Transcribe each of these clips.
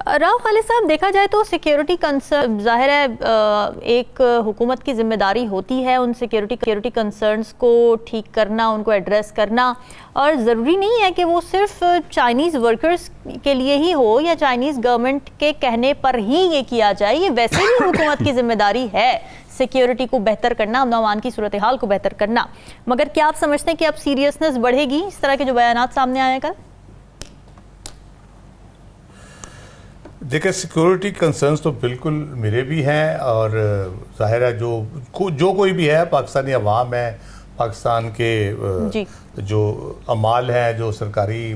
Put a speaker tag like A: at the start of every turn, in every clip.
A: राव खालिद साहब, देखा जाए तो सिक्योरिटी कंसर्न जाहिर है एक हुकूमत की जिम्मेदारी होती है उन सिक्योरिटी कंसर्न्स को ठीक करना, उनको एड्रेस करना, और ज़रूरी नहीं है कि वो सिर्फ चाइनीज़ वर्कर्स के लिए ही हो या चाइनीज़ गवर्नमेंट के कहने पर ही ये किया जाए। ये वैसे भी हुकूमत की जिम्मेदारी है सिक्योरिटी को बेहतर करना, अमन अमान की सूरत हाल को बेहतर करना। मगर क्या आप समझते हैं कि अब सीरियसनेस बढ़ेगी इस तरह के जो बयानात सामने आए कल?
B: देखिए, सिक्योरिटी कंसर्न्स तो बिल्कुल मेरे भी हैं, और ज़ाहिर है जो कोई भी है, पाकिस्तानी अवाम है, पाकिस्तान के जो अमाल हैं, जो सरकारी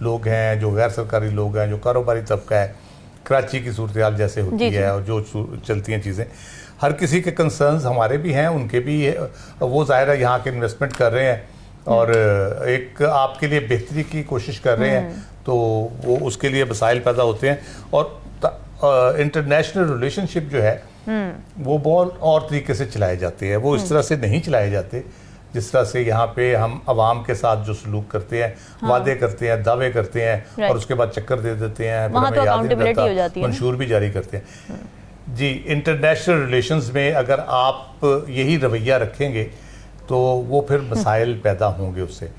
B: लोग हैं, जो गैर सरकारी लोग हैं, जो कारोबारी तबका है, कराची की सूरत हाल जैसे होती है और जो चलती हैं चीज़ें, हर किसी के कंसर्न्स हमारे भी हैं, उनके भी है। वो ज़ाहिर है यहाँ के इन्वेस्टमेंट कर रहे हैं और एक आपके लिए बेहतरी की कोशिश कर रहे हैं, तो वो उसके लिए मसाइल पैदा होते हैं। और इंटरनेशनल रिलेशनशिप जो है वो बहुत और तरीके से चलाए जाते हैं, वो इस तरह से नहीं चलाए जाते जिस तरह से यहाँ पे हम आवाम के साथ जो सलूक करते हैं, वादे करते हैं, दावे करते हैं और उसके बाद चक्कर दे देते हैं, मंशूर भी जारी करते हैं। जी, इंटरनेशनल रिलेशंस में अगर आप यही रवैया रखेंगे तो वो फिर मसाइल पैदा होंगे उससे।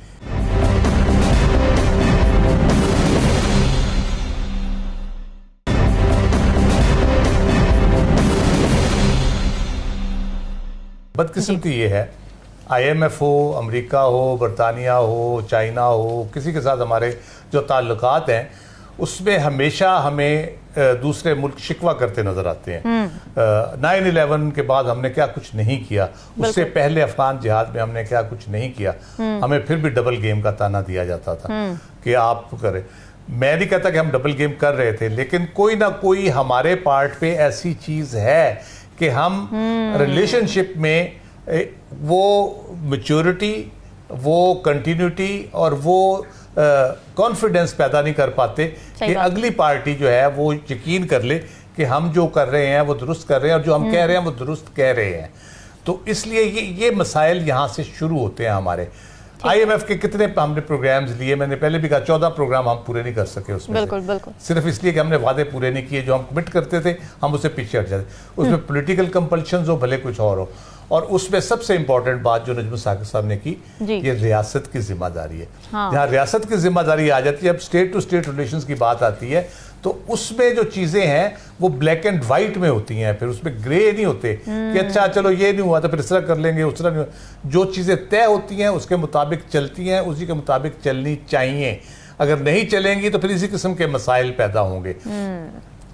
B: बदकिस्मती ये है, IMF हो, अमेरिका हो, बरतानिया हो, चाइना हो, किसी के साथ हमारे जो ताल्लुकात हैं उसमें हमेशा हमें दूसरे मुल्क शिकवा करते नजर आते हैं। 9/11 के बाद हमने क्या कुछ नहीं किया, उससे पहले अफगान जिहाद में हमने क्या कुछ नहीं किया, हमें फिर भी डबल गेम का ताना दिया जाता था कि आप करें। मैं नहीं कहता कि हम डबल गेम कर रहे थे, लेकिन कोई ना कोई हमारे पार्ट पे ऐसी चीज है कि हम रिलेशनशिप में वो मैच्योरिटी, वो कंटिन्यूटी और वो कॉन्फिडेंस पैदा नहीं कर पाते कि अगली पार्टी जो है वो यकीन कर ले कि हम जो कर रहे हैं वो दुरुस्त कर रहे हैं और जो हम कह रहे हैं वो दुरुस्त कह रहे हैं। तो इसलिए ये मसाइल यहाँ से शुरू होते हैं हमारे। IMF के कितने हमने प्रोग्राम्स लिए, मैंने पहले भी कहा 14 प्रोग्राम हम पूरे नहीं कर सके उसमें। बिल्कुल। सिर्फ इसलिए कि हमने वादे पूरे नहीं किए, जो हम कमिट करते थे हम उससे पीछे हट जाते। उसमें पॉलिटिकल कंपल्शंस हो, भले कुछ और हो। और उसमें सबसे इंपॉर्टेंट बात जो नजमुल साकिब साहब ने की, ये रियासत की जिम्मेदारी है। जहाँ रियासत की जिम्मेदारी आ जाती है, अब स्टेट टू स्टेट रिलेशंस की बात आती है, तो उसमें जो चीजें हैं वो ब्लैक एंड वाइट में होती हैं, फिर उसमें ग्रे नहीं होते कि अच्छा चलो ये नहीं हुआ तो फिर इस तरह कर लेंगे, उस तरह नहीं हुआ। जो चीजें तय होती हैं उसके मुताबिक चलती हैं, उसी के मुताबिक चलनी चाहिए। अगर नहीं चलेंगी तो फिर इसी किस्म के मसाइल पैदा होंगे।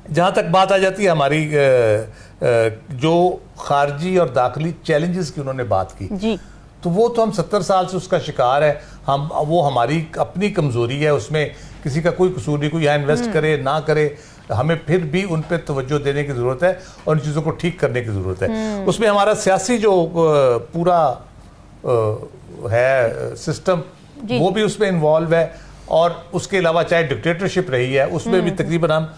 B: जहाँ तक बात आ जाती है हमारी जो खारजी और दाखिली चैलेंजेस की उन्होंने बात की जी, तो वो तो हम 70 साल से उसका शिकार है। वो हमारी अपनी कमजोरी है, उसमें किसी का कोई कसूर नहीं, कोई यहाँ इन्वेस्ट करे ना करे, हमें फिर भी उन पर तवज्जो देने की ज़रूरत है और उन चीज़ों को ठीक करने की ज़रूरत है। उसमें हमारा सियासी जो पूरा है सिस्टम वो भी उसमें इन्वॉल्व है, और उसके अलावा चाहे डिक्टेटरशिप रही है उसमें भी तकरीबन हम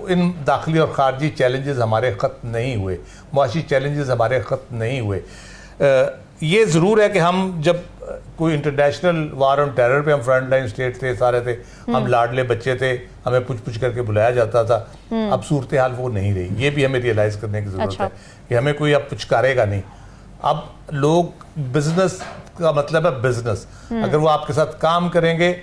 B: इन दाखिली और खारजी चैलेंजेस हमारे ख़त्म नहीं हुए, मुआशी चैलेंजेस हमारे ख़त्म नहीं हुए। ये ज़रूर है कि हम जब कोई इंटरनेशनल वार ऑन टेरर पे हम फ्रंट लाइन स्टेट थे, सारे थे, हम लाडले बच्चे थे, हमें पुछ करके बुलाया जाता था। अब सूरत हाल वो नहीं रही, ये भी हमें रियलाइज़ करने की ज़रूरत है कि हमें कोई अब पुचकारेगा नहीं। अब लोग, बिजनेस का मतलब है बिजनेस, अगर वो आपके साथ काम करेंगे,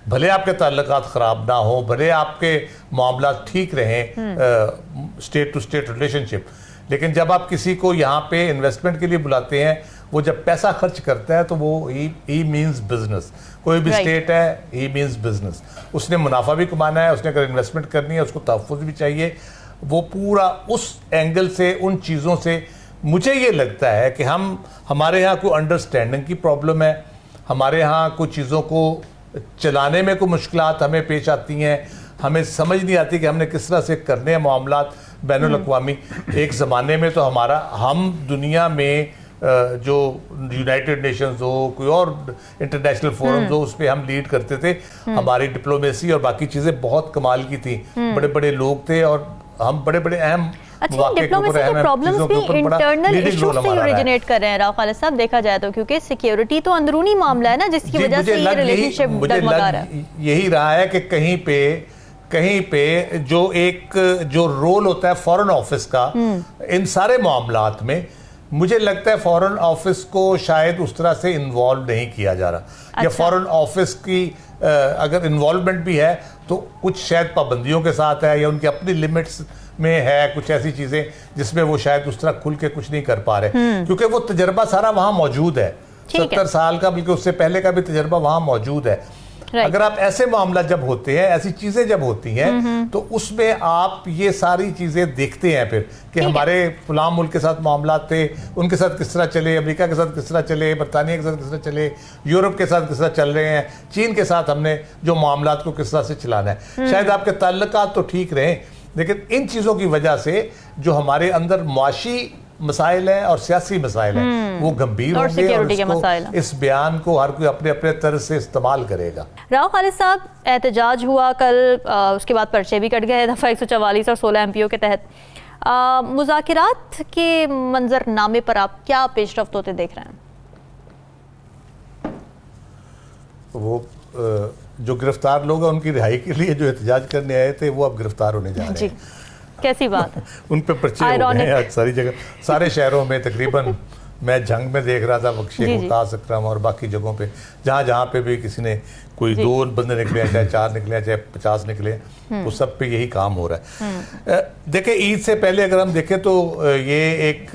B: भले आपके ताल्लुकात ख़राब ना हो, भले आपके मामला ठीक रहें, स्टेट टू स्टेट रिलेशनशिप, लेकिन जब आप किसी को यहाँ पे इन्वेस्टमेंट के लिए बुलाते हैं, वो जब पैसा खर्च करता है तो वो ही मीन्स बिजनेस। कोई भी स्टेट है, ही मीन्स बिजनेस। उसने मुनाफा भी कमाना है, उसने अगर इन्वेस्टमेंट करनी है उसको तहफ़्फ़ुज़ भी चाहिए। वो पूरा उस एंगल से, उन चीज़ों से मुझे ये लगता है कि हमारे यहाँ कोई अंडरस्टैंडिंग की प्रॉब्लम है, हमारे यहाँ कुछ चीज़ों को चलाने में कोई मुश्किलात हमें पेश आती हैं, हमें समझ नहीं आती कि हमने किस तरह से करने हैं मामलात बैनुल अक़वामी। एक ज़माने में तो हम दुनिया में जो यूनाइटेड नेशंस हो, कोई और इंटरनेशनल फोरम्स हो, उस पर हम लीड करते थे। हमारी डिप्लोमेसी और बाकी चीज़ें बहुत कमाल की थी, बड़े बड़े लोग थे और हम बड़े बड़े अहम
A: डिप्लोमेसी के प्रॉब्लम्स भी इंटरनल इश्यूज से ओरिजिनेट कर रहे हैं राव खालिद साहब, देखा जाए तो, क्योंकि सिक्योरिटी तो अंदरूनी मामला है ना, जिसकी वजह से ये रिलेशनशिप डगमगा रहा है।
B: यही रहा है कि कहीं पे कहीं पे जो रोल होता है फॉरेन ऑफिस का इन सारे मामलात में, मुझे लगता है फॉरेन ऑफिस को शायद उस तरह से इन्वॉल्व नहीं किया जा रहा। या फॉरेन ऑफिस की अगर इन्वॉल्वमेंट भी है तो कुछ शायद पाबंदियों के साथ है, या उनकी अपनी लिमिट्स में है कुछ ऐसी चीजें जिसमें वो शायद उस तरह खुल के कुछ नहीं कर पा रहे, क्योंकि वो तजर्बा सारा वहां मौजूद है। 70 साल का, बल्कि उससे पहले का भी तजर्बा वहां मौजूद है। अगर आप ऐसे मामला जब होते हैं, ऐसी चीजें जब होती हैं, तो उसमें आप ये सारी चीजें देखते हैं फिर कि हमारे फलां मुल्क के साथ मामला थे, उनके साथ किस तरह चले, अमेरिका के साथ किस तरह चले, बरतानिया के साथ किस तरह चले, यूरोप के साथ किस तरह चल रहे हैं, चीन के साथ हमने जो मामला को किस तरह से चलाना है। शायद आपके ताल्लुकात तो ठीक रहे, लेकिन इन चीज़ों की वजह से जो हमारे अंदर मुआशी मसाइल हैं और सियासी मसाइल हैं वो गंभीर होंगे, और इस बयान को हर कोई अपने अपने तरह से इस्तेमाल करेगा।
A: राव खालिद साहब, एहतजाज हुआ कल, उसके बाद पर्चे भी कट गए दफ़ा 144 और 16 MPO के तहत। मुज़ाकिरात के मंजरनामे पर आप क्या पेशरफ्त होते देख रहे हैं?
B: वो जो गिरफ्तार लोग हैं उनकी रिहाई के लिए जो एहतजाज करने आए थे वो अब गिरफ्तार होने जा रहे हैं।
A: कैसी बात है।
B: उन पे पर्चे हो गए हैं सारी जगह, सारे शहरों में तकरीबन। मैं जंग में देख रहा था बख्शे मुमताज अकरम और बाकी जगहों पे, जहाँ जहाँ पे भी किसी ने कोई 2 बंदे निकले हैं, चाहे 4 निकले हैं, चाहे 50 निकले, वो सब पे यही काम हो रहा है। देखिए, ईद से पहले अगर हम देखें तो ये एक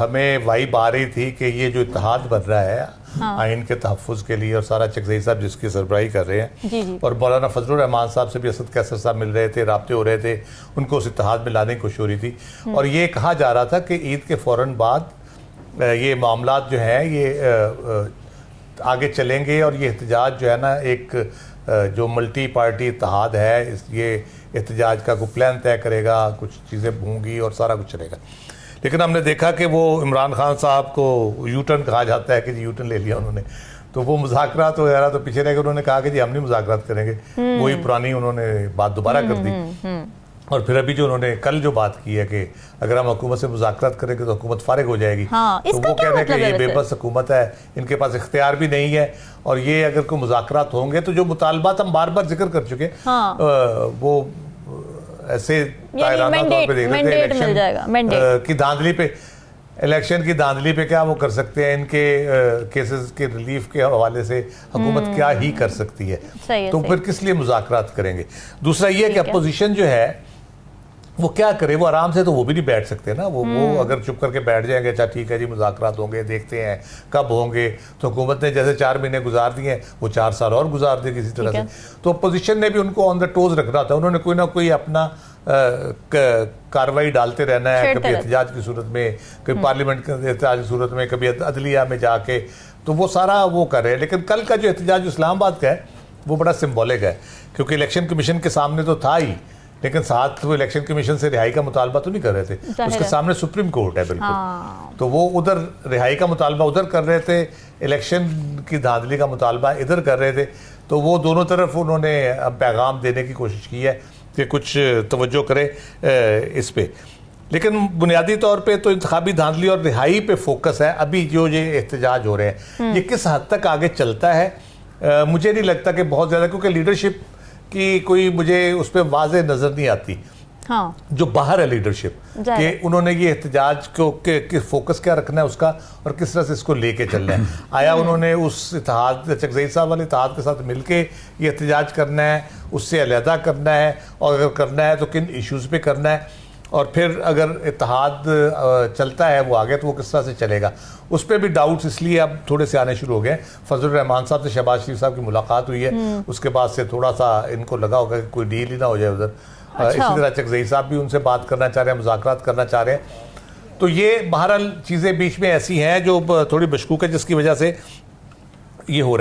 B: हमें वाइब आ रही थी कि ये जो इत्तेहाद बन रहा है आइन के तहफ़्फ़ुज़ के लिए, और सारा चकज़ई साहब जिसकी सरबराही कर रहे हैं, और मौलाना फजलुर रहमान साहब से भी असद कैसर साहब मिल रहे थे, राब्ते हो रहे थे, उनको उस इत्तेहाद में लाने की कोशिश हो रही थी। और ये कहा जा रहा था कि ईद के फ़ौरन बाद ये मामलात जो हैं ये आगे चलेंगे, और ये एहतजाज जो है ना, एक जो मल्टी पार्टी इत्तेहाद है, ये एहतजाज का कोई प्लान तय करेगा, कुछ चीज़ें होंगी और सारा कुछ चलेगा। लेकिन हमने देखा कि वो इमरान खान साहब को यूटर्न कहा जाता है कि जी यूटर्न ले लिया उन्होंने, तो वो मुज़ाकरात वगैरह तो पीछे रह गए। उन्होंने कहा कि जी हम नहीं मुज़ाकरात करेंगे, वही पुरानी उन्होंने बात दोबारा कर दी। और फिर अभी जो उन्होंने कल जो बात की है कि अगर हम हुकूमत से मुज़ाकरात करेंगे तो हुकूमत फारिग हो जाएगी, तो वो कह रहे हैं कि ये बेबस हुकूमत है, इनके पास इख्तियार भी नहीं है, और ये अगर कोई मुज़ाकरात होंगे तो जो मुतालबात हम बार बार जिक्र कर चुके वो ऐसे तायराना तौर पे देख रहे थे, इलेक्शन की धांधली पे, इलेक्शन की धांधली पे क्या वो कर सकते हैं, इनके केसेस के रिलीफ के हवाले से हुकूमत क्या ही कर सकती है, तो फिर किस लिए मुज़ाकरात करेंगे। दूसरा ये कि अपोजिशन जो है वो क्या करे, वो आराम से तो वो भी नहीं बैठ सकते ना, वो अगर चुप करके बैठ जाएंगे, अच्छा ठीक है जी मुज़ाकरात होंगे, देखते हैं कब होंगे, तो हुकूमत ने जैसे 4 महीने गुजार दिए, वो 4 साल और गुजार देगी किसी तरह से। तो अपोजिशन ने भी उनको ऑन द टोज रखना था, उन्होंने कोई ना कोई अपना कार्रवाई डालते रहना है, कभी एहतजाज की सूरत में, कभी पार्लियामेंट के एहतजाज की सूरत में, कभी अदलिया में जाके, तो वो सारा वो कर रहे हैं। लेकिन कल का जो एहतजाज इस्लामाबाद का है वो बड़ा सिम्बॉलिक है, क्योंकि इलेक्शन कमीशन के सामने तो था ही, लेकिन साथ वो इलेक्शन कमीशन से रिहाई का मुतालबा तो नहीं कर रहे थे, उसके सामने सुप्रीम कोर्ट है बिल्कुल, तो वो उधर रिहाई का मुतालबा उधर कर रहे थे, इलेक्शन की धांधली का मुतालबा इधर कर रहे थे। तो वो दोनों तरफ उन्होंने अब पैगाम देने की कोशिश की है कि कुछ तवज्जो करे इस पे, लेकिन बुनियादी तौर पे तो इंतखाबी धांधली और रिहाई पे फोकस है। अभी जो ये एहतजाज हो रहे हैं ये किस हद तक आगे चलता है, मुझे नहीं लगता कि बहुत ज़्यादा, क्योंकि लीडरशिप कि कोई मुझे उस पर वाज़ेह नज़र नहीं आती। जो बाहर है लीडरशिप कि उन्होंने ये एहतजाज को कि फोकस क्या रखना है उसका, और किस तरह से इसको लेके चलना है। आया उन्होंने उस इत्तेहाद चकज़ई साहब वाले इत्तेहाद के साथ मिलके ये एहतजाज करना है, उससे अलहदा करना है, और अगर करना है तो किन इश्यूज़ पे करना है, और फिर अगर इत्तेहाद चलता है वो आगे तो वो किस तरह से चलेगा, उस पर भी डाउट्स इसलिए अब थोड़े से आने शुरू हो गए। फजलुर रहमान साहब से शहबाज शरीफ साहब की मुलाकात हुई है, उसके बाद से थोड़ा सा इनको लगा होगा कि कोई डील ही ना हो जाए उधर। इसी तरह चकज़ई साहब भी उनसे बात करना चाह रहे हैं, मुज़ाकरात करना चाह रहे हैं। तो ये बहरहाल चीज़ें बीच में ऐसी हैं जो थोड़ी मशकूक है, जिसकी वजह से ये हो रहा है।